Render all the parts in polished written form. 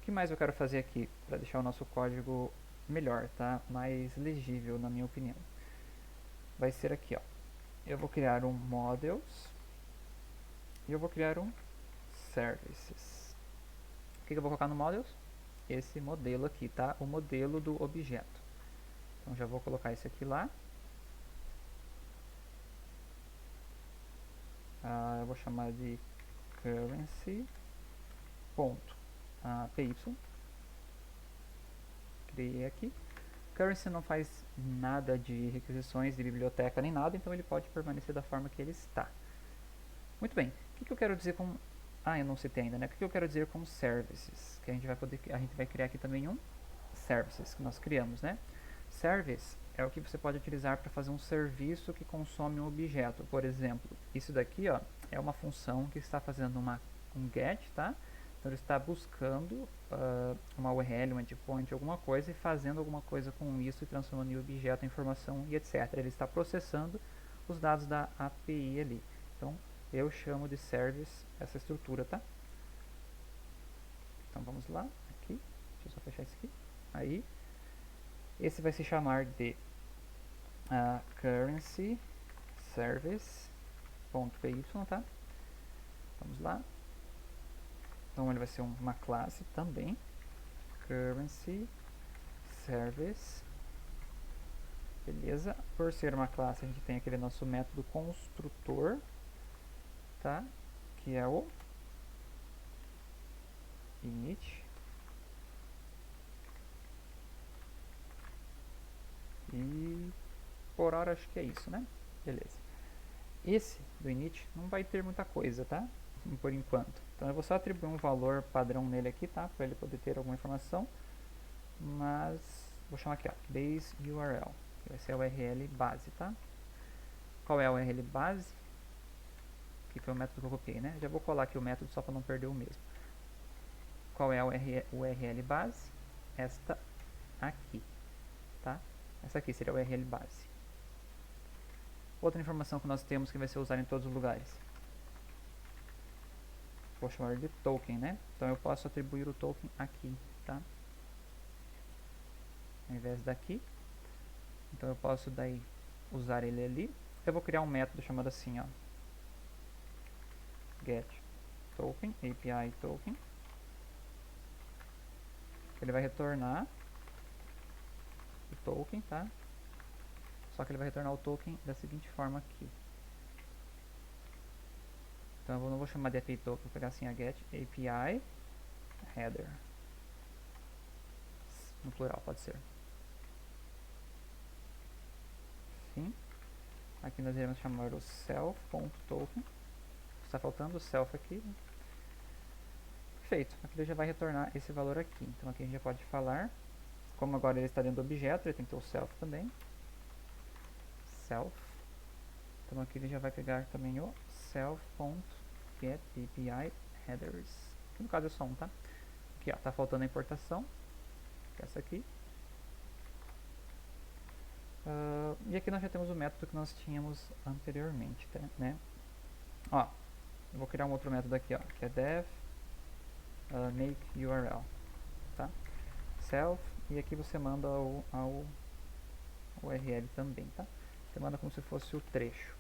que mais eu quero fazer aqui para deixar o nosso código melhor, tá? Mais legível, na minha opinião. Vai ser aqui, ó. Eu vou criar um models e eu vou criar um services. O que eu vou colocar no models? Esse modelo aqui, tá? O modelo do objeto. Então já vou colocar esse aqui lá. Eu vou chamar de currency.py. Criei aqui. Currency não faz nada de requisições de biblioteca nem nada, então ele pode permanecer da forma que ele está. Muito bem, o que eu quero dizer com... eu não citei ainda, né? O que eu quero dizer com services? Que a gente vai criar aqui também um services que nós criamos, né? Service é o que você pode utilizar para fazer um serviço que consome um objeto. Por exemplo, isso daqui, ó, é uma função que está fazendo um get, tá? Então ele está buscando uma URL, um endpoint, alguma coisa e fazendo alguma coisa com isso e transformando em objeto, informação e etc. Ele está processando os dados da API ali. Então eu chamo de service essa estrutura, tá? Então vamos lá, aqui, deixa eu só fechar isso aqui. Aí, esse vai se chamar de currency service.py, tá? Vamos lá. Então ele vai ser uma classe também, currency service. Beleza? Por ser uma classe, a gente tem aquele nosso método construtor, tá? Que é o init. E por hora acho que é isso, né? Beleza. Esse do init não vai ter muita coisa, tá? Por enquanto. Então eu vou só atribuir um valor padrão nele aqui, tá? Para ele poder ter alguma informação. Mas vou chamar aqui, ó, base URL. Que vai ser a URL base, tá? Qual é a URL base? Que foi o método que eu copiei, né? Já vou colar aqui o método só para não perder o mesmo. Qual é a URL base? Esta aqui, tá? Essa aqui seria a URL base. Outra informação que nós temos que vai ser usada em todos os lugares. Vou chamar de token, né? Então eu posso atribuir o token aqui, tá? Ao invés daqui. Então eu posso daí usar ele ali. Eu vou criar um método chamado assim, ó. Get token, API token. Ele vai retornar o token, tá? Só que ele vai retornar o token da seguinte forma aqui. Então eu não vou chamar de API token, vou pegar assim a get API header. No plural, pode ser. Sim. Aqui nós iremos chamar o self.token. Está faltando o self aqui, né? Perfeito. Aqui ele já vai retornar esse valor aqui. Então aqui a gente já pode falar. Como agora ele está dentro do objeto, ele tem que ter o self também. Self. Então aqui ele já vai pegar também o self.getAPIHeaders. Que no caso é só um, tá? Aqui ó, tá faltando a importação. Que é essa aqui. E aqui nós já temos o método que nós tínhamos anteriormente, tá, né? Ó, eu vou criar um outro método aqui, ó, que é dev make URL, tá? Self, e aqui você manda ao URL também, tá? Você manda como se fosse o trecho.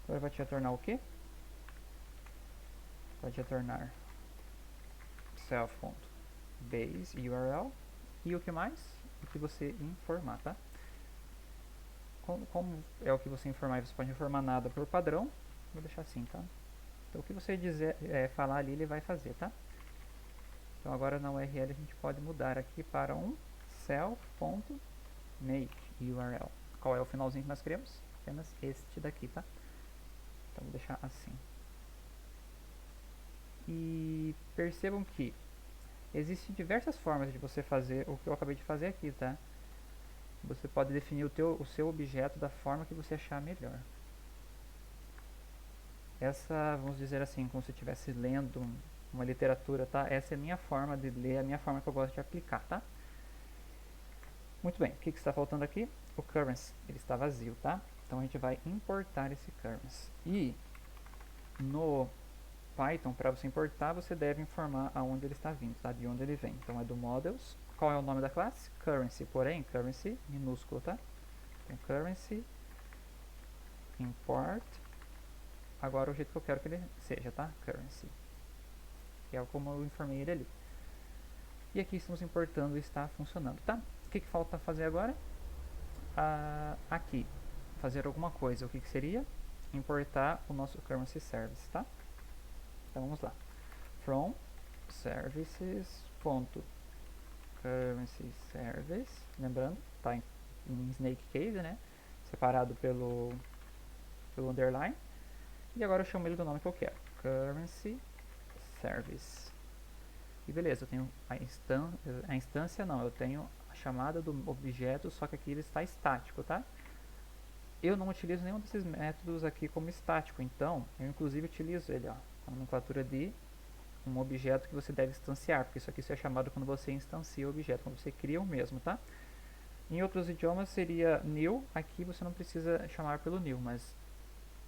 Então ele vai te retornar o quê? Vai te retornar self.base URL e o que mais? O que você informar, tá? Como é o que você informar, você pode informar nada por padrão, vou deixar assim, tá? Então o que você falar ali, ele vai fazer, tá? Então agora na URL a gente pode mudar aqui para um self.make URL. Qual é o finalzinho que nós queremos? Apenas este daqui, tá? Então vou deixar assim. E percebam que existem diversas formas de você fazer o que eu acabei de fazer aqui, tá? Você pode definir o seu objeto da forma que você achar melhor. Essa, vamos dizer assim, como se estivesse lendo uma literatura, tá? Essa é a minha forma de ler, a minha forma que eu gosto de aplicar, tá? Muito bem, o que está faltando aqui? O currency, ele está vazio, tá? Então a gente vai importar esse currency. E no Python, para você importar, você deve informar aonde ele está vindo, tá? De onde ele vem. Então é do models. Qual é o nome da classe? Currency, porém, currency minúsculo, tá? Então, currency, import, agora o jeito que eu quero que ele seja, tá? Currency, que é como eu informei ele ali. E aqui estamos importando e está funcionando, tá? O que falta fazer agora? Aqui, fazer alguma coisa. O que seria? Importar o nosso currency service, tá? Então vamos lá. From services.currency service, lembrando, tá em snake case, né? Separado pelo underline. E agora eu chamo ele do nome que eu quero. Currency service. E beleza, eu tenho a instância não, eu tenho a chamada do objeto, só que aqui ele está estático, tá? Eu não utilizo nenhum desses métodos aqui como estático, então eu inclusive utilizo ele, ó, a nomenclatura de um objeto que você deve instanciar, porque isso aqui é chamado quando você instancia o objeto, quando você cria o mesmo, tá? Em outros idiomas seria new, aqui você não precisa chamar pelo new, mas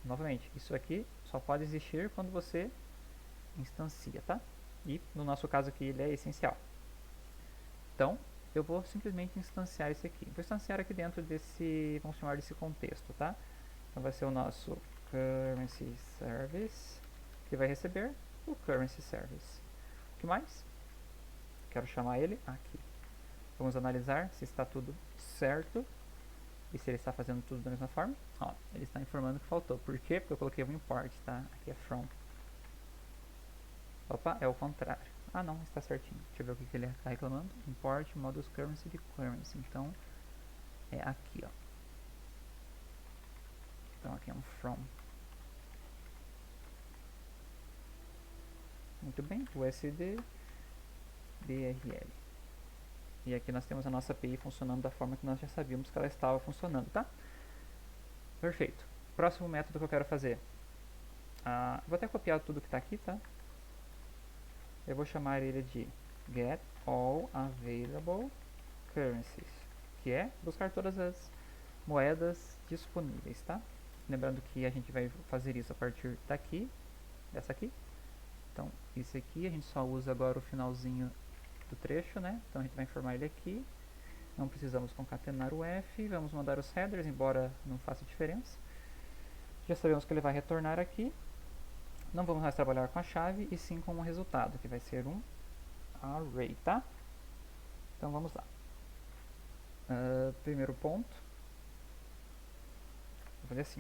novamente, isso aqui só pode existir quando você instancia, tá? E no nosso caso aqui ele é essencial. Então, eu vou simplesmente instanciar esse aqui. Vou instanciar aqui dentro desse, vamos chamar desse contexto, tá? Então vai ser o nosso currency service, que vai receber o currency service. O que mais? Quero chamar ele aqui. Vamos analisar se está tudo certo e se ele está fazendo tudo da mesma forma. Ó, ele está informando que faltou. Por quê? Porque eu coloquei um import, tá? Aqui é from. Opa, é o contrário. Ah não, está certinho. Deixa eu ver o que ele está reclamando. Import models currency de currency. Então, é aqui, ó. Então aqui é um from. Muito bem, USD BRL. E aqui nós temos a nossa API funcionando da forma que nós já sabíamos que ela estava funcionando, tá? Perfeito. Próximo método que eu quero fazer. Vou até copiar tudo que está aqui, tá? Eu vou chamar ele de get all available currencies, que é buscar todas as moedas disponíveis, tá? Lembrando que a gente vai fazer isso a partir daqui, dessa aqui. Então, isso aqui a gente só usa agora o finalzinho do trecho, né? Então a gente vai informar ele aqui. Não precisamos concatenar o F, vamos mandar os headers, embora não faça diferença. Já sabemos que ele vai retornar aqui. Não vamos mais trabalhar com a chave, e sim com um resultado, que vai ser um array, tá? Então vamos lá. Primeiro ponto. Vou fazer assim.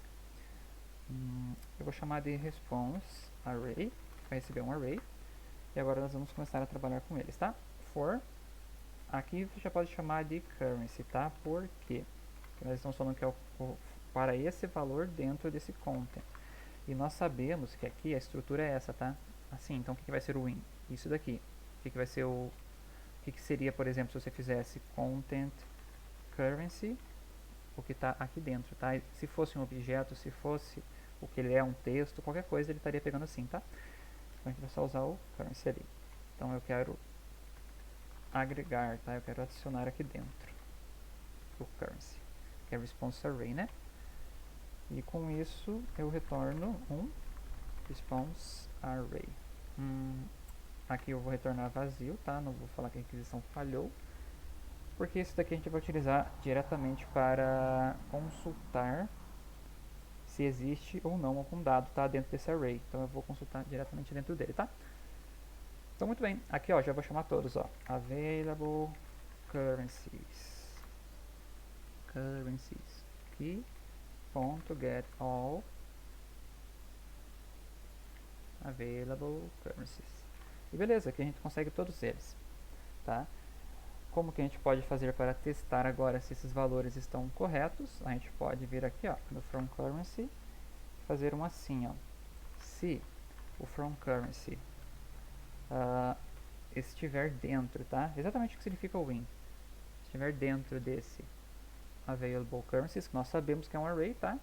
Eu vou chamar de response array, vai receber um array. E agora nós vamos começar a trabalhar com eles, tá? For. Aqui você já pode chamar de currency, tá? Por quê? Porque nós estamos falando que é para esse valor dentro desse content. E nós sabemos que aqui a estrutura é essa, tá? Assim, então o que vai ser o win? Isso daqui. O que vai ser o que seria, por exemplo, se você fizesse content currency, o que está aqui dentro, tá? Se fosse um objeto, se fosse o que ele é, um texto, qualquer coisa, ele estaria pegando assim, tá? Então a gente vai só usar o currency ali. Então eu quero agregar, tá? Eu quero adicionar aqui dentro o currency, que é response array, né? E com isso eu retorno um response array. Aqui eu vou retornar vazio, tá? Não vou falar que a requisição falhou, porque isso daqui a gente vai utilizar diretamente para consultar se existe ou não algum dado, tá? Dentro desse array. Então eu vou consultar diretamente dentro dele, tá? Então muito bem, aqui ó, já vou chamar todos, ó. Available currencies. Aqui. .get all available currencies. E beleza, aqui a gente consegue todos eles, tá? Como que a gente pode fazer para testar agora se esses valores estão corretos? A gente pode vir aqui, ó, no from currency, fazer um assim, ó. Se o from currency estiver dentro, tá? Exatamente o que significa o win. Estiver dentro desse available currencies, que nós sabemos que é um array, tá?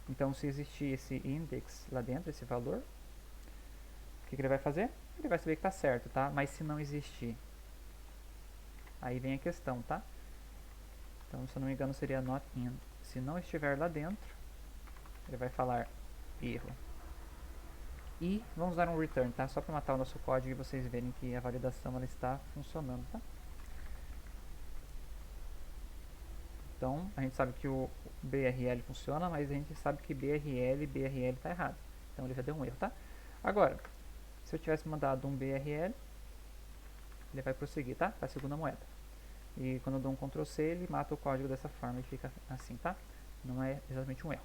Então, se existir esse index lá dentro, esse valor, o que ele vai fazer? Ele vai saber que está certo, tá? Mas se não existir, aí vem a questão, tá? Então, se eu não me engano, seria not in. Se não estiver lá dentro, ele vai falar erro. E vamos dar um return, tá? Só para matar o nosso código e vocês verem que a validação ela está funcionando, tá? Então, a gente sabe que o BRL funciona, mas a gente sabe que BRL está errado. Então ele já deu um erro, tá? Agora, se eu tivesse mandado um BRL, ele vai prosseguir, tá? Para a segunda moeda. E quando eu dou um Ctrl C, ele mata o código dessa forma e fica assim, tá? Não é exatamente um erro.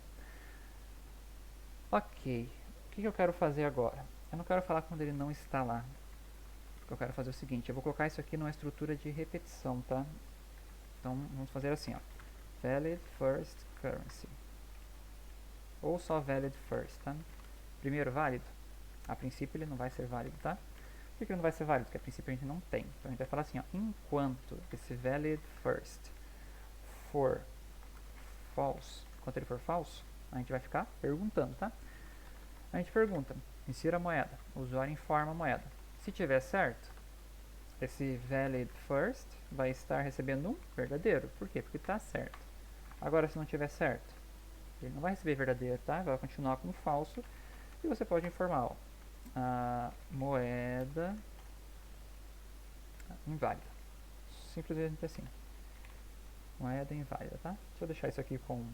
Ok, o que eu quero fazer agora? Eu não quero falar quando ele não está lá. Eu quero fazer o seguinte, eu vou colocar isso aqui numa estrutura de repetição, tá? Então vamos fazer assim, ó. Valid first currency. Ou só valid first, tá? Primeiro válido. A princípio ele não vai ser válido, tá? Por que ele não vai ser válido? Porque a princípio a gente não tem. Então a gente vai falar assim, ó. Enquanto esse valid first for false, enquanto ele for falso, a gente vai ficar perguntando, tá? A gente pergunta, insira a moeda. O usuário informa a moeda. Se tiver certo, esse valid first vai estar recebendo um verdadeiro. Por quê? Porque está certo. Agora, se não tiver certo, ele não vai receber verdadeiro, tá? Vai continuar como falso. E você pode informar, ó, a moeda inválida. Simplesmente assim. Moeda inválida, tá? Deixa eu deixar isso aqui com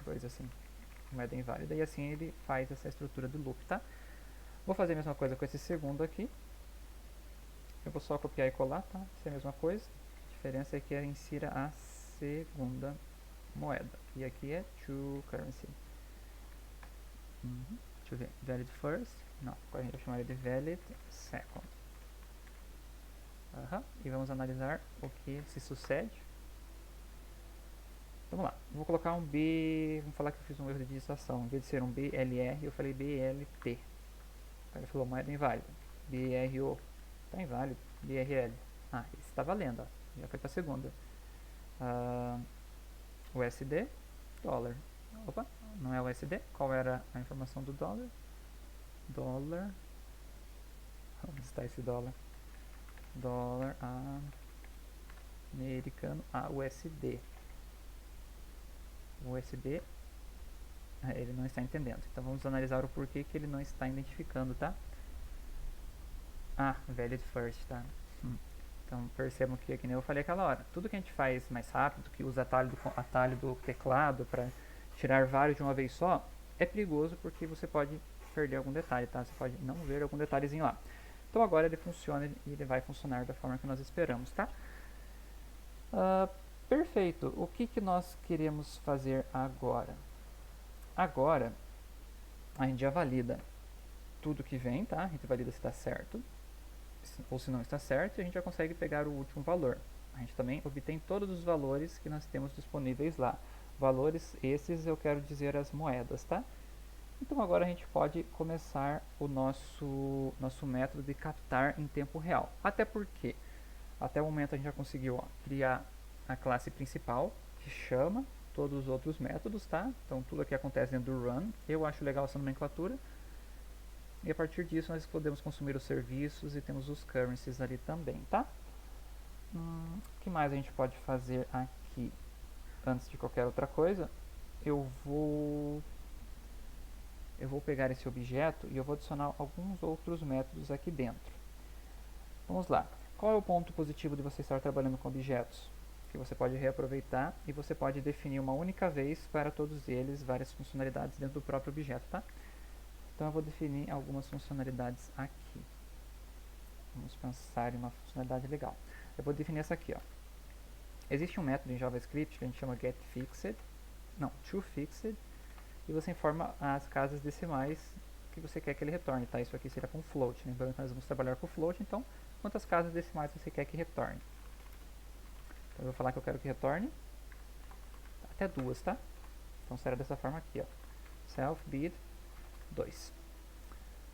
coisa assim. Moeda inválida. E assim ele faz essa estrutura do loop, tá? Vou fazer a mesma coisa com esse segundo aqui. Eu vou só copiar e colar, tá? Isso é a mesma coisa. A diferença é que ele insira a segunda moeda. E aqui é true currency. Deixa eu ver. Valid first. Não, agora a gente vai chamar ele de valid second. E vamos analisar o que se sucede. Vamos lá. Vou colocar um B. Vamos falar que eu fiz um erro de digitação. Em vez de ser um BLR, eu falei BLT. Ele falou moeda inválida. BRO. Está inválido. BRL. Ah, esse está valendo. Ó. Já foi para a segunda. USD. Dólar. Opa, não é USD. Qual era a informação do dólar? Dólar. Onde está esse dólar? Dólar americano a USD. USD. Ele não está entendendo. Então vamos analisar o porquê que ele não está identificando, tá? Valid first, tá? Então percebam que nem eu falei aquela hora. Tudo que a gente faz mais rápido, que usa atalho do teclado para tirar vários de uma vez só, é perigoso porque você pode perder algum detalhe, tá? Você pode não ver algum detalhezinho lá. Então agora ele funciona e ele vai funcionar da forma que nós esperamos, tá? Perfeito. O que nós queremos fazer agora? Agora a gente já valida tudo que vem, tá? A gente valida se está certo ou se não está certo e a gente já consegue pegar o último valor. A gente também obtém todos os valores que nós temos disponíveis lá. Valores esses eu quero dizer as moedas, tá? Então agora a gente pode começar o nosso método de captar em tempo real. Até porque até o momento a gente já conseguiu criar a classe principal, que chama todos os outros métodos, tá? Então tudo aqui acontece dentro do run. Eu acho legal essa nomenclatura. E a partir disso nós podemos consumir os serviços e temos os currencies ali também, tá? O que mais a gente pode fazer aqui? Antes de qualquer outra coisa, eu vou pegar esse objeto e eu vou adicionar alguns outros métodos aqui dentro. Vamos lá. Qual é o ponto positivo de você estar trabalhando com objetos? Que você pode reaproveitar e você pode definir uma única vez para todos eles várias funcionalidades dentro do próprio objeto, tá? Então eu vou definir algumas funcionalidades aqui. Vamos pensar em uma funcionalidade legal. Eu vou definir essa aqui, ó. Existe um método em JavaScript que a gente chama toFixed, e você informa as casas decimais que você quer que ele retorne, tá? Isso aqui seria com float, lembrando que nós vamos trabalhar com float, então quantas casas decimais você quer que retorne? Então eu vou falar que eu quero que retorne até 2, tá? Então será dessa forma aqui, ó. Self bid 2.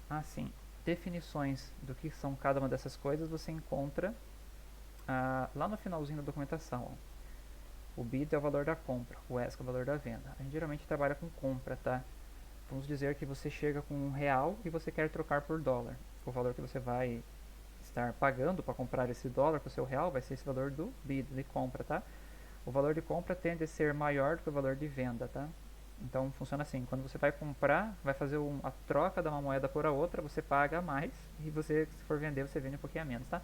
Assim, definições do que são cada uma dessas coisas você encontra lá no finalzinho da documentação, ó. O bid é o valor da compra, o ask é o valor da venda. A gente geralmente trabalha com compra, tá? Vamos dizer que você chega com R$1 e você quer trocar por dólar. O valor que você vai estar pagando para comprar esse dólar com o seu R$1 vai ser esse valor do bid, de compra, tá? O valor de compra tende a ser maior do que o valor de venda, tá? Então funciona assim, quando você vai comprar, vai fazer a troca de uma moeda por a outra, você paga mais e você, se for vender, você vende um pouquinho a menos, tá?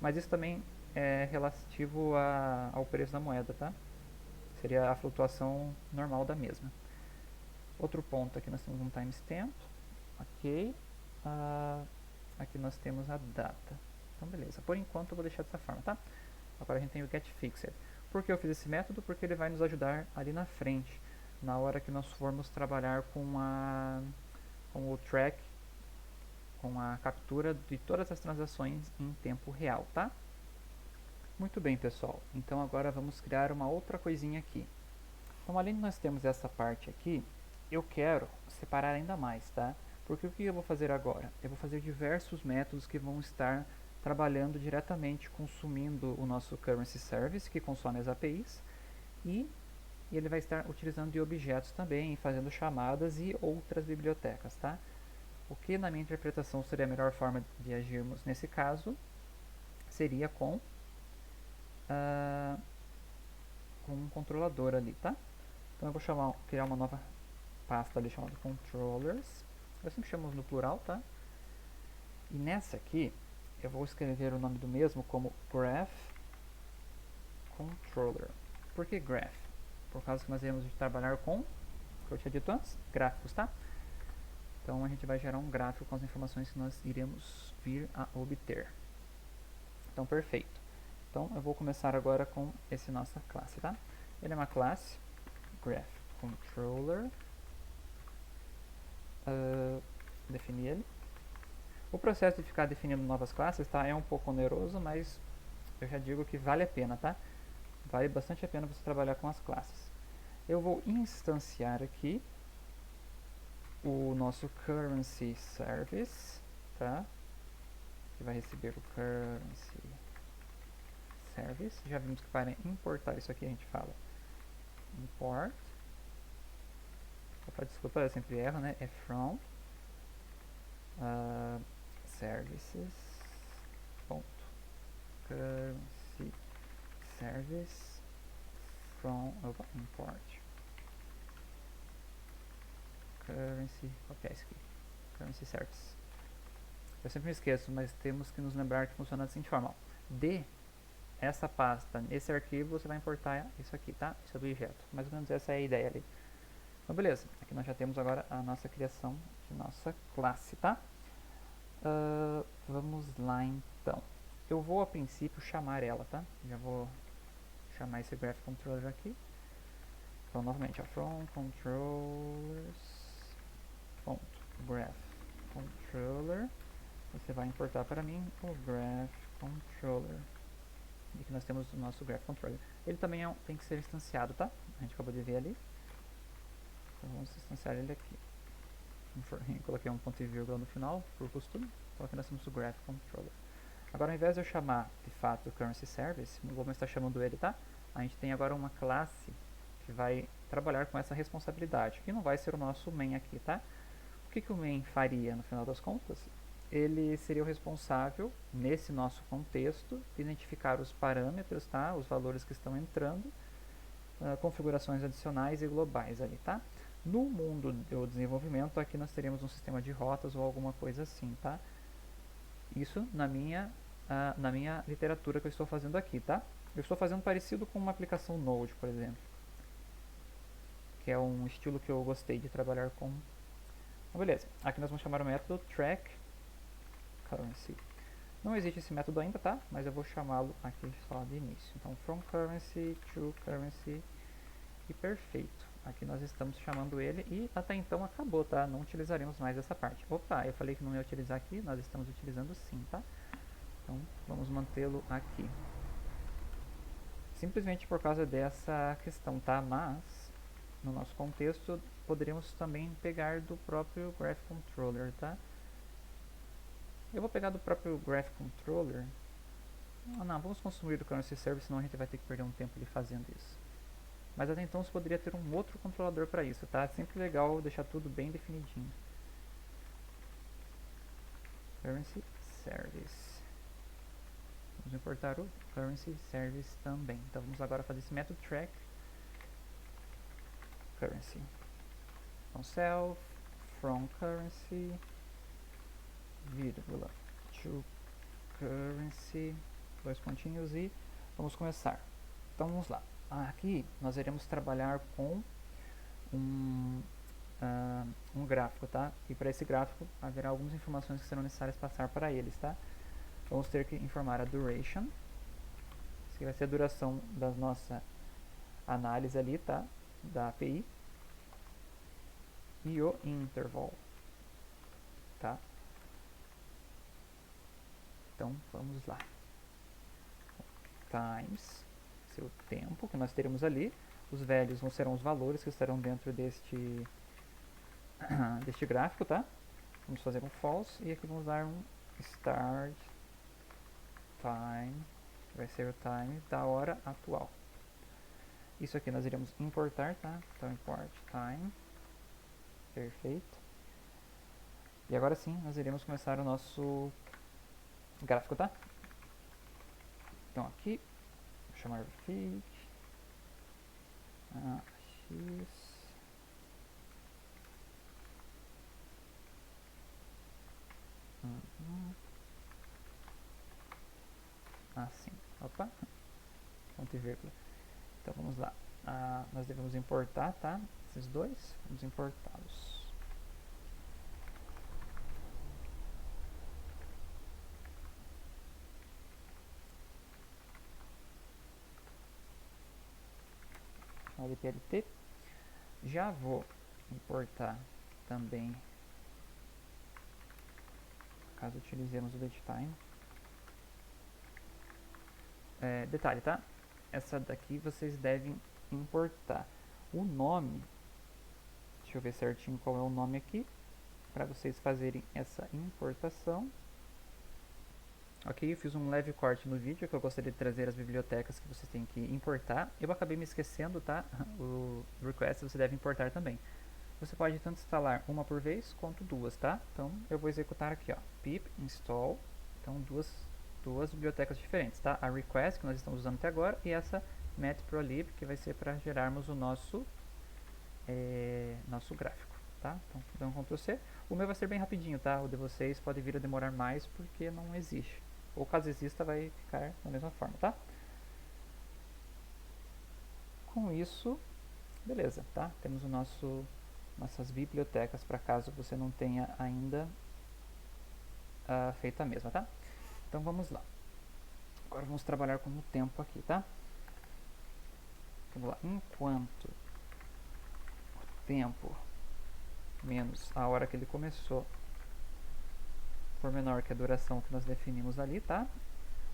Mas isso também é relativo ao preço da moeda, tá? Seria a flutuação normal da mesma. Outro ponto, aqui nós temos um timestamp, ok. Aqui nós temos a data. Então beleza, por enquanto eu vou deixar dessa forma, tá? Agora a gente tem o getFixed. Por que eu fiz esse método? Porque ele vai nos ajudar ali na frente, na hora que nós formos trabalhar com o track, com a captura de todas as transações em tempo real, tá? Muito bem, pessoal. Então agora vamos criar uma outra coisinha aqui. Então, além de nós termos essa parte aqui, eu quero separar ainda mais, tá? Porque o que eu vou fazer agora? Eu vou fazer diversos métodos que vão estar trabalhando diretamente consumindo o nosso Currency Service, que consome as APIs, e ele vai estar utilizando de objetos também, fazendo chamadas e outras bibliotecas, tá? O que na minha interpretação seria a melhor forma de agirmos nesse caso seria com um controlador ali, tá? Então eu vou criar uma nova pasta ali chamada controllers. Eu sempre chamo no plural, tá? E nessa aqui eu vou escrever o nome do mesmo como graph controller. Por que graph? Por causa que nós iremos trabalhar com, o que eu tinha dito antes, gráficos, tá? Então a gente vai gerar um gráfico com as informações que nós iremos vir a obter. Então perfeito. Então eu vou começar agora com esse nossa classe, tá? Ele é uma classe graph controller. Definir ele. O processo de ficar definindo novas classes, tá, é um pouco oneroso, mas eu já digo que vale a pena, tá? Vale bastante a pena você trabalhar com as classes. Eu vou instanciar aqui o nosso currency service, tá? Que vai receber o currency service. Já vimos que para importar isso aqui a gente fala import. Opa, desculpa, eu sempre erro, né? É from services ponto currency service from import currency, qual que é esse aqui? Currency service. Eu sempre me esqueço, mas temos que nos lembrar que funciona assim de forma, de essa pasta, nesse arquivo você vai importar isso aqui, tá? Esse objeto, mais ou menos essa é a ideia ali. Então beleza, aqui nós já temos agora a nossa criação de nossa classe, tá? Vamos lá então. Eu vou a princípio chamar ela, tá? Já vou chamar esse graph controller aqui. Então novamente, ó, from controllers.graph controller. Você vai importar para mim o graph controller. E aqui nós temos o nosso graph controller. Ele também tem que ser instanciado, tá? A gente acabou de ver ali. Então vamos instanciar ele aqui. Coloquei um ponto e vírgula no final, por costume. Então aqui nós temos o graph controller. Agora, ao invés de eu chamar de fato o currency service, não vou mais estar chamando ele, tá? A gente tem agora uma classe que vai trabalhar com essa responsabilidade, que não vai ser o nosso main aqui, tá? O que o main faria no final das contas? Ele seria o responsável, nesse nosso contexto, de identificar os parâmetros, tá? Os valores que estão entrando, configurações adicionais e globais ali, tá? No mundo do desenvolvimento, aqui nós teríamos um sistema de rotas ou alguma coisa assim, tá? Isso na minha literatura que eu estou fazendo aqui, tá? Eu estou fazendo parecido com uma aplicação Node, por exemplo, que é um estilo que eu gostei de trabalhar com. Então, beleza, aqui nós vamos chamar o método track currency. Não existe esse método ainda, tá? Mas eu vou chamá-lo aqui só de início. Então, from currency to currency e perfeito. Aqui nós estamos chamando ele e até então acabou, tá? Não utilizaremos mais essa parte. Opa, eu falei que não ia utilizar aqui, nós estamos utilizando sim, tá? Então, vamos mantê-lo aqui. Simplesmente por causa dessa questão, tá? Mas, no nosso contexto, poderíamos também pegar do próprio Graph Controller, tá? Eu vou pegar do próprio Graph Controller. Não, vamos consumir o Currency Service, senão a gente vai ter que perder um tempo ali fazendo isso. Mas até então você poderia ter um outro controlador para isso, tá? É sempre legal deixar tudo bem definidinho. Currency Service. Vamos importar o Currency Service também. Então vamos agora fazer esse método track currency. Então, self, from currency, vírgula, to currency, dois pontinhos e vamos começar. Então, vamos lá. Aqui nós iremos trabalhar com um gráfico, tá? E para esse gráfico haverá algumas informações que serão necessárias passar para eles, tá? Vamos ter que informar a duration, que vai ser a duração da nossa análise ali, tá? Da API. E o interval, tá? Então, vamos lá. Times, seu tempo que nós teremos ali. Os velhos serão os valores que estarão dentro deste deste gráfico, tá? Vamos fazer um false e aqui vamos dar um start time, que vai ser o time da hora atual. Isso aqui nós iremos importar, tá? Então import time, perfeito. E agora sim, nós iremos começar o nosso gráfico, tá? Então aqui, vou chamar fig x assim, opa, ponto e vírgula. Então vamos lá, nós devemos importar, tá? Esses dois, vamos importá-los. LPLT. Já vou importar também, caso utilizemos o datetime. Detalhe, tá? Essa daqui vocês devem importar. O nome, deixa eu ver certinho qual é o nome aqui, para vocês fazerem essa importação. Ok, eu fiz um leve corte no vídeo, que eu gostaria de trazer as bibliotecas que vocês têm que importar. Eu acabei me esquecendo, tá? O request você deve importar também. Você pode tanto instalar uma por vez, quanto duas, tá? Então, eu vou executar aqui, ó, pip install, então duas bibliotecas diferentes, tá? A request, que nós estamos usando até agora, e essa matprolib, que vai ser para gerarmos o nosso gráfico, tá? Então, dá um Ctrl C. O meu vai ser bem rapidinho, tá? O de vocês pode vir a demorar mais, porque não existe. Ou caso exista, vai ficar da mesma forma, tá? Com isso, beleza, tá? Temos nossas bibliotecas para caso você não tenha ainda feito a mesma, tá? Então vamos lá. Agora vamos trabalhar com o tempo aqui, tá? Vamos lá. Enquanto o tempo menos a hora que ele começou for menor que a duração que nós definimos ali, tá?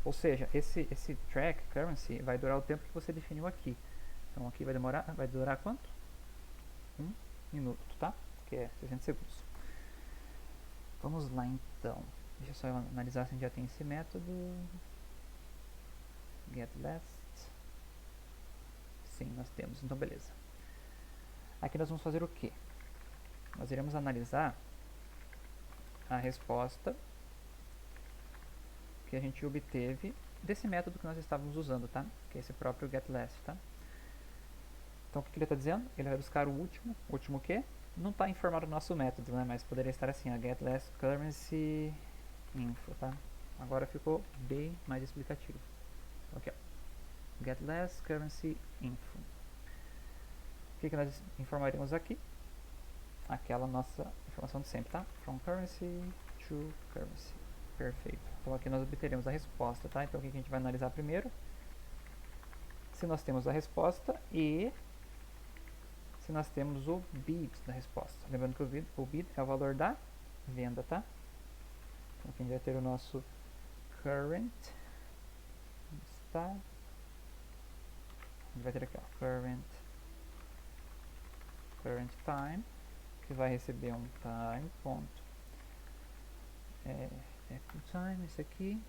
Ou seja, esse track currency vai durar o tempo que você definiu aqui. Então aqui vai durar quanto? 1 minuto, tá? Que é 60 segundos. Vamos lá então. Deixa eu só analisar se a gente já tem esse método. GetLast. Sim, nós temos, então beleza. Aqui nós vamos fazer o que? Nós iremos analisar a resposta que a gente obteve desse método que nós estávamos usando, tá? Que é esse próprio getLast, tá? Então o que ele está dizendo? Ele vai buscar o último que? Não está informado no nosso método, né? Mas poderia estar assim, a getLast currency info, tá? Agora ficou bem mais explicativo. Ok, getLast currency info. O que nós informaremos aqui? Aquela nossa informação de sempre, tá? From currency to currency. Perfeito. Então aqui nós obteremos a resposta, tá? Então o que a gente vai analisar primeiro? Se nós temos a resposta e se nós temos o bid da resposta. Lembrando que o bid é o valor da venda, tá? Então aqui a gente vai ter o nosso current. Está. A gente vai ter aqui, ó, current time, que vai receber um time ponto ftime, esse aqui,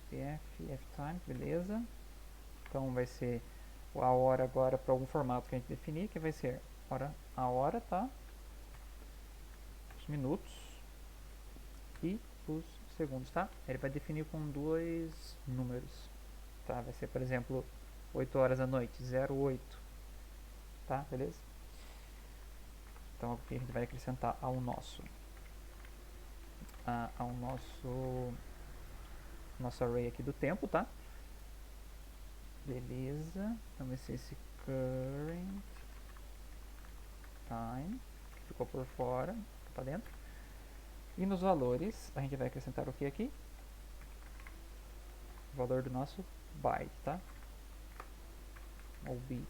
ftime, beleza. Então vai ser a hora agora para algum formato que a gente definir, que vai ser a hora, tá? Os minutos e os segundos, tá? Ele vai definir com dois números, tá? Vai ser, por exemplo, 8 horas da noite, 08, tá? Beleza? Então aqui a gente vai acrescentar ao nosso nosso array aqui do tempo, tá? Beleza. Então vai ser esse current time, que ficou por fora, para dentro. E nos valores, a gente vai acrescentar o que aqui? O valor do nosso byte, tá? Ou bit.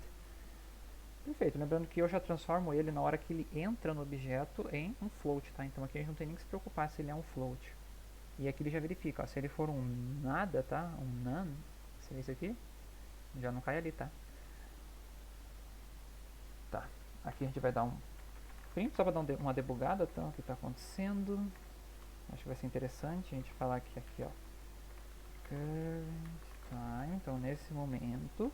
Perfeito, lembrando que eu já transformo ele na hora que ele entra no objeto em um float, tá? Então aqui a gente não tem nem que se preocupar se ele é um float. E aqui ele já verifica, ó, se ele for um nada, tá? Um none, se é isso aqui, já não cai ali, tá? Tá, aqui a gente vai dar um print só para dar uma debugada, tá? O que está acontecendo. Acho que vai ser interessante a gente falar que aqui, ó, current time, então nesse momento,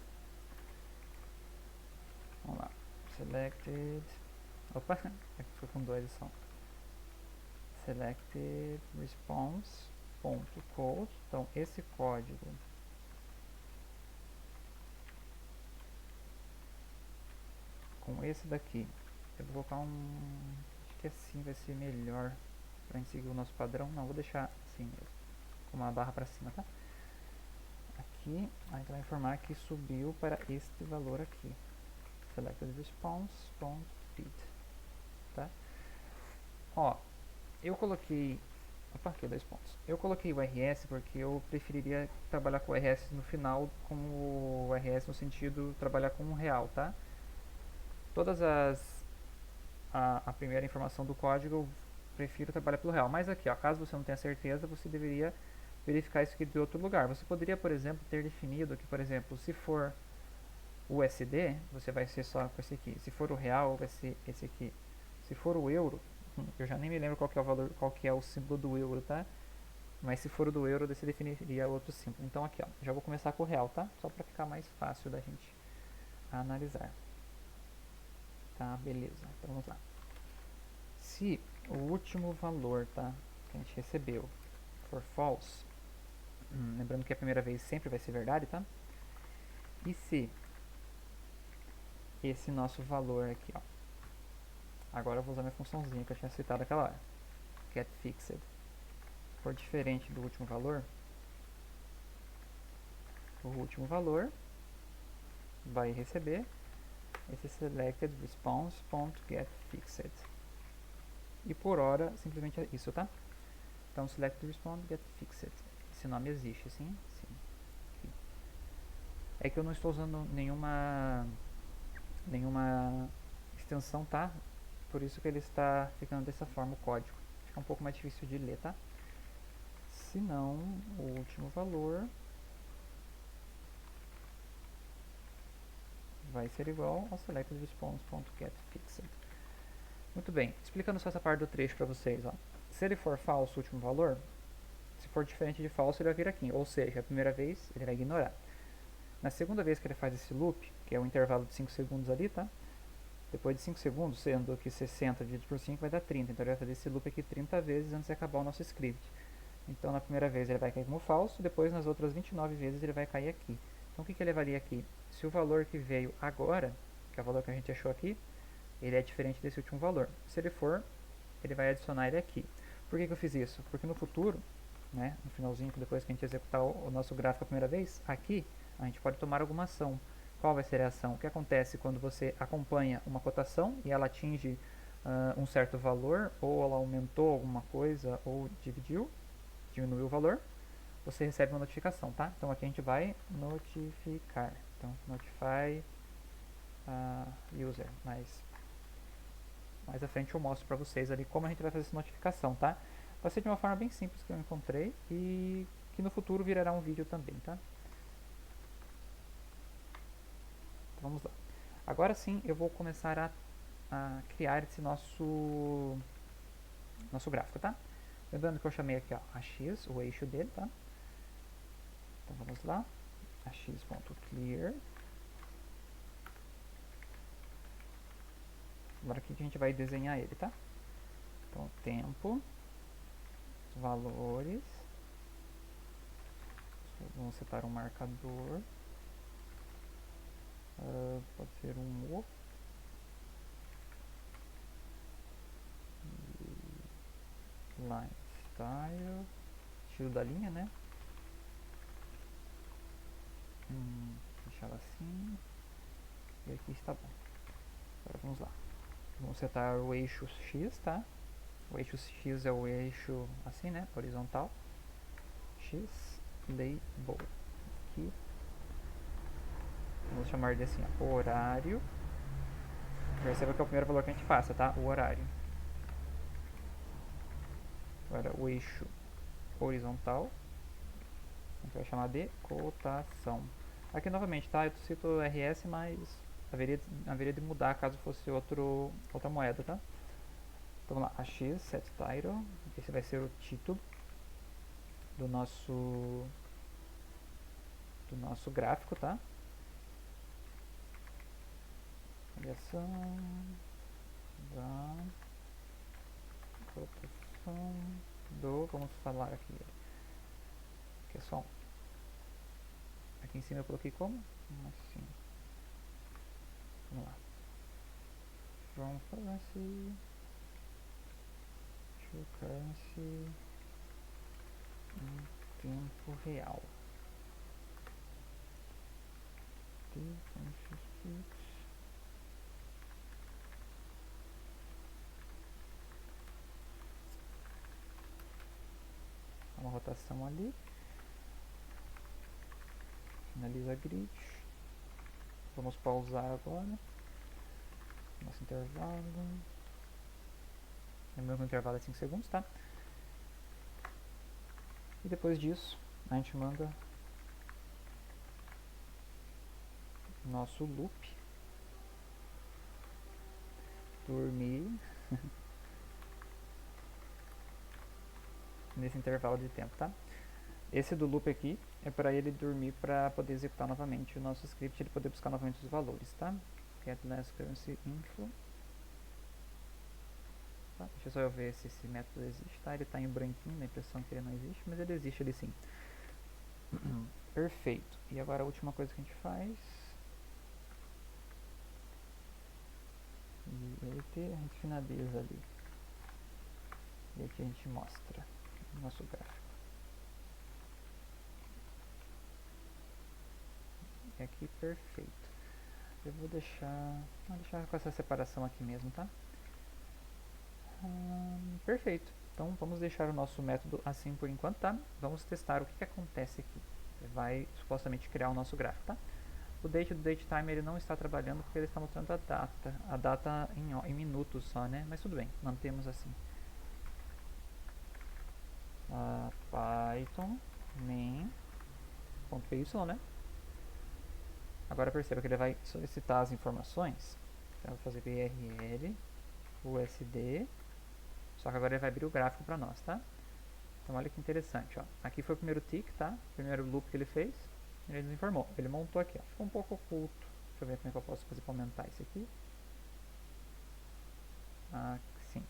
vamos lá, selected, opa, aqui ficou com dois só, selected response.code, então esse código com esse daqui, eu vou colocar acho que assim vai ser melhor pra gente seguir o nosso padrão, não, vou deixar assim mesmo, com uma barra pra cima, tá? Aqui, a gente vai informar que subiu para este valor aqui, selected response.bit, tá? Ó, eu coloquei, opa, aqui 2 pontos, eu coloquei o RS porque eu preferiria trabalhar com o RS no final, com o RS no sentido trabalhar com um real, tá? Todas a primeira informação do código eu prefiro trabalhar pelo real, mas aqui, ó, caso você não tenha certeza, você deveria verificar isso aqui de outro lugar. Você poderia, por exemplo, ter definido que, por exemplo, se for USD, você vai ser só com esse aqui. Se for o real, vai ser esse aqui. Se for o euro, eu já nem me lembro qual que é o valor, qual que é o símbolo do euro, tá? Mas se for o do euro, você definiria outro símbolo. Então aqui, ó, já vou começar com o real, tá? Só para ficar mais fácil da gente analisar. Tá, beleza. Então vamos lá. Se o último valor, tá, que a gente recebeu for false, lembrando que a primeira vez sempre vai ser verdade, tá? E se esse nosso valor aqui, ó, agora eu vou usar minha funçãozinha que eu tinha citado aquela hora, getFixed, for diferente do último valor, o último valor vai receber esse selected response.getFixed. E por hora, simplesmente é isso, tá? Então, selected response getFixed. Esse nome existe, sim? Sim. Aqui. É que eu não estou usando nenhuma extensão, tá? Por isso que ele está ficando dessa forma o código. Fica um pouco mais difícil de ler, tá? Se não, o último valor vai ser igual ao selected response.getFixed. Muito bem, explicando só essa parte do trecho para vocês, ó. Se ele for falso, o último valor, se for diferente de falso, ele vai vir aqui. Ou seja, a primeira vez ele vai ignorar. Na segunda vez que ele faz esse loop, que é o intervalo de 5 segundos ali, tá? Depois de 5 segundos, sendo que 60 dividido por 5 vai dar 30. Então ele vai fazer esse loop aqui 30 vezes antes de acabar o nosso script. Então na primeira vez ele vai cair como falso, depois nas outras 29 vezes ele vai cair aqui. Então o que ele avalia aqui? Se o valor que veio agora, que é o valor que a gente achou aqui, ele é diferente desse último valor. Se ele for, ele vai adicionar ele aqui. Por que eu fiz isso? Porque no futuro, né, no finalzinho, depois que a gente executar o nosso gráfico a primeira vez, aqui a gente pode tomar alguma ação. Qual vai ser a ação? O que acontece quando você acompanha uma cotação e ela atinge um certo valor, ou ela aumentou alguma coisa, ou diminuiu o valor, você recebe uma notificação, tá? Então aqui a gente vai notificar. Então, notify user, mais à frente eu mostro pra vocês ali como a gente vai fazer essa notificação, tá? Vai ser de uma forma bem simples que eu encontrei e que no futuro virará um vídeo também, tá? Então vamos lá. Agora sim eu vou começar a criar esse nosso gráfico, tá? Lembrando que eu chamei aqui ó, AX, o eixo dele, tá? Então vamos lá, ax.clear. Agora aqui que a gente vai desenhar ele, tá? Então tempo, valores, vamos setar um marcador, pode ser um O, line style, estilo da linha, né? Deixar ela assim. E aqui está bom. Agora vamos lá. Vamos setar o eixo X, tá? O eixo X é o eixo assim, né? Horizontal. X label. Aqui. Vamos chamar de assim, ó, horário. Perceba que é o primeiro valor que a gente passa, tá? O horário. Agora o eixo horizontal. A gente vai chamar de cotação. Aqui novamente, tá? Eu cito RS, mas haveria de mudar caso fosse outra moeda, tá? Então vamos lá, AX, set title. Esse vai ser o título do nosso gráfico, tá? Variação da cotação do, vamos falar aqui, que é só um. Aqui em cima eu coloquei como? Assim. Vamos lá. From currency to currency em tempo real. Uma rotação ali. Finaliza a grid. Vamos pausar agora. Nosso intervalo. Lembrando que o intervalo é 5 segundos, tá? E depois disso, a gente manda nosso loop dormir nesse intervalo de tempo, tá? Esse do loop aqui é para ele dormir para poder executar novamente o nosso script e ele poder buscar novamente os valores, tá? Get last currency info. Tá? Deixa só eu ver se esse método existe, tá? Ele está em branquinho, na impressão que ele não existe, mas ele existe ali sim. Perfeito. E agora a última coisa que a gente faz. E a gente finaliza ali. E aqui a gente mostra o nosso gráfico. E aqui perfeito. Eu vou deixar com essa separação aqui mesmo, tá? Perfeito. Então vamos deixar o nosso método assim por enquanto, tá? Vamos testar o que acontece aqui. Ele vai supostamente criar o nosso gráfico, tá? O date do datetime ele não está trabalhando porque ele está mostrando a data em minutos só, né? Mas tudo bem, mantemos assim. Python main.py, né? Agora perceba que ele vai solicitar as informações. Então eu vou fazer BRL, USD. Só que agora ele vai abrir o gráfico para nós, tá? Então olha que interessante, ó. Aqui foi o primeiro tick, tá? O primeiro loop que ele fez. Ele nos informou. Ele montou aqui, ó. Ficou um pouco oculto. Deixa eu ver como é que eu posso fazer para aumentar isso aqui. Sim.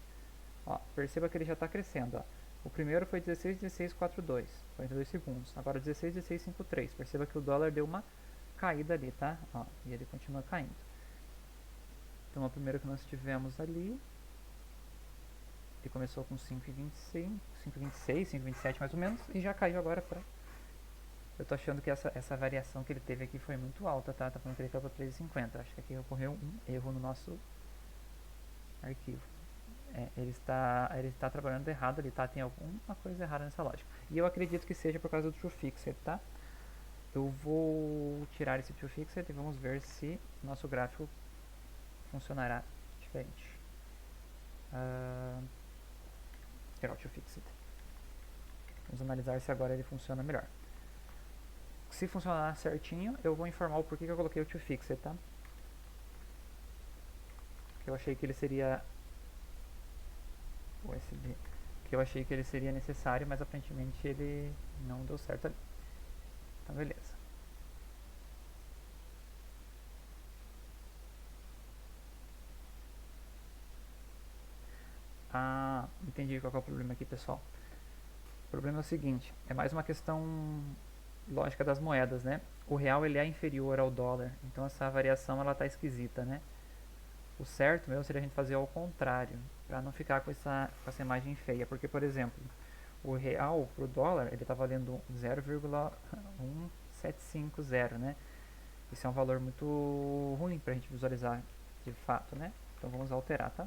Ó, perceba que ele já está crescendo, ó. O primeiro foi 16,1642, 42 segundos. Agora 16,1653. Perceba que o dólar deu uma caída ali, tá? Ó, e ele continua caindo. Então o primeiro que nós tivemos ali, ele começou com 5,26, 5,27 mais ou menos, e já caiu agora para... Eu tô achando que essa variação que ele teve aqui foi muito alta, tá? Tá falando que ele caiu para 3,50. Acho que aqui ocorreu um erro no nosso arquivo. Ele está trabalhando errado ali, tá? Tem alguma coisa errada nessa lógica. E eu acredito que seja por causa do TrueFixed, tá? Eu vou tirar esse TrueFixed e vamos ver se nosso gráfico funcionará diferente. Tirar o TrueFixed. Vamos analisar se agora ele funciona melhor. Se funcionar certinho, eu vou informar o porquê que eu coloquei o TrueFixed, tá? Que eu achei que ele seria USB, que eu achei que ele seria necessário, mas aparentemente ele não deu certo ali. Então beleza. Entendi qual é o problema aqui, pessoal. O problema é o seguinte, é mais uma questão lógica das moedas, né? O real ele é inferior ao dólar, então essa variação ela tá esquisita, né? O certo mesmo seria a gente fazer ao contrário, para não ficar com essa imagem feia. Porque, por exemplo, o real pro dólar, ele está valendo 0,1750, né? Isso é um valor muito ruim para a gente visualizar de fato, né? Então vamos alterar, tá?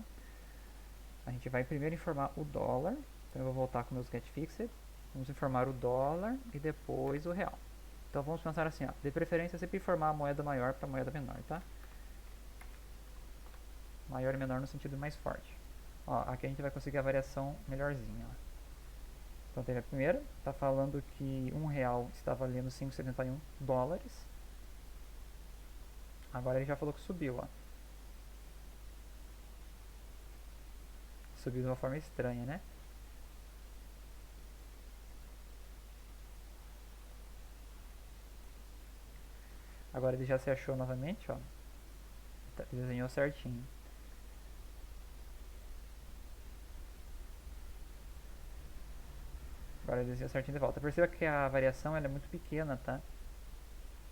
A gente vai primeiro informar o dólar. Então eu vou voltar com meus getFixed. Vamos informar o dólar e depois o real. Então vamos pensar assim, ó, de preferência sempre informar a moeda maior para a moeda menor, tá? Maior e menor no sentido mais forte. Ó, aqui a gente vai conseguir a variação melhorzinha, ó. Então teve a primeira, está falando que R$1 está valendo 5,71 dólares. Agora ele já falou que subiu, ó. Subiu de uma forma estranha, né? Agora ele já se achou novamente, ó. Desenhou certinho. Agora ele desenhou certinho de volta. Perceba que a variação ela é muito pequena, tá?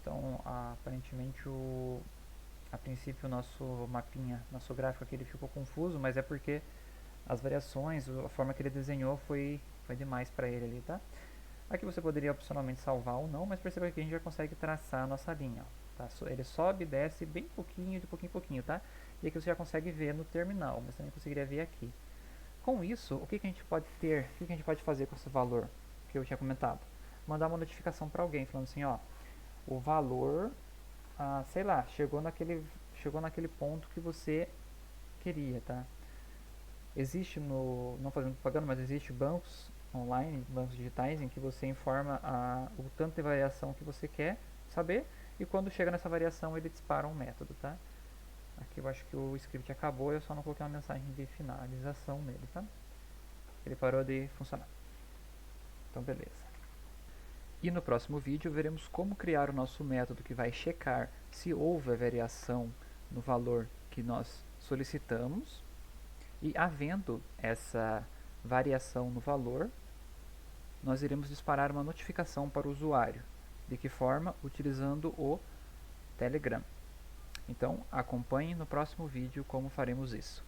Então, aparentemente, a princípio, o nosso mapinha, nosso gráfico aqui, ele ficou confuso, mas é porque as variações, a forma que ele desenhou foi demais para ele ali, tá? Aqui você poderia opcionalmente salvar ou não, mas perceba que a gente já consegue traçar a nossa linha, ó, tá? Ele sobe e desce bem pouquinho, de pouquinho em pouquinho, tá? E aqui você já consegue ver no terminal, mas também conseguiria ver aqui. Com isso, o que a gente pode ter, o que a gente pode fazer com esse valor que eu tinha comentado? Mandar uma notificação para alguém falando assim, ó, o valor, sei lá, chegou naquele ponto que você queria, tá? Existe não fazendo propaganda, mas existe bancos online, bancos digitais, em que você informa o tanto de variação que você quer saber, e quando chega nessa variação ele dispara um método, tá? Aqui eu acho que o script acabou, eu só não coloquei uma mensagem de finalização nele, tá? Ele parou de funcionar. Então beleza. E no próximo vídeo veremos como criar o nosso método que vai checar se houve variação no valor que nós solicitamos, e havendo essa variação no valor, nós iremos disparar uma notificação para o usuário. De que forma? Utilizando o Telegram. Então acompanhe no próximo vídeo como faremos isso.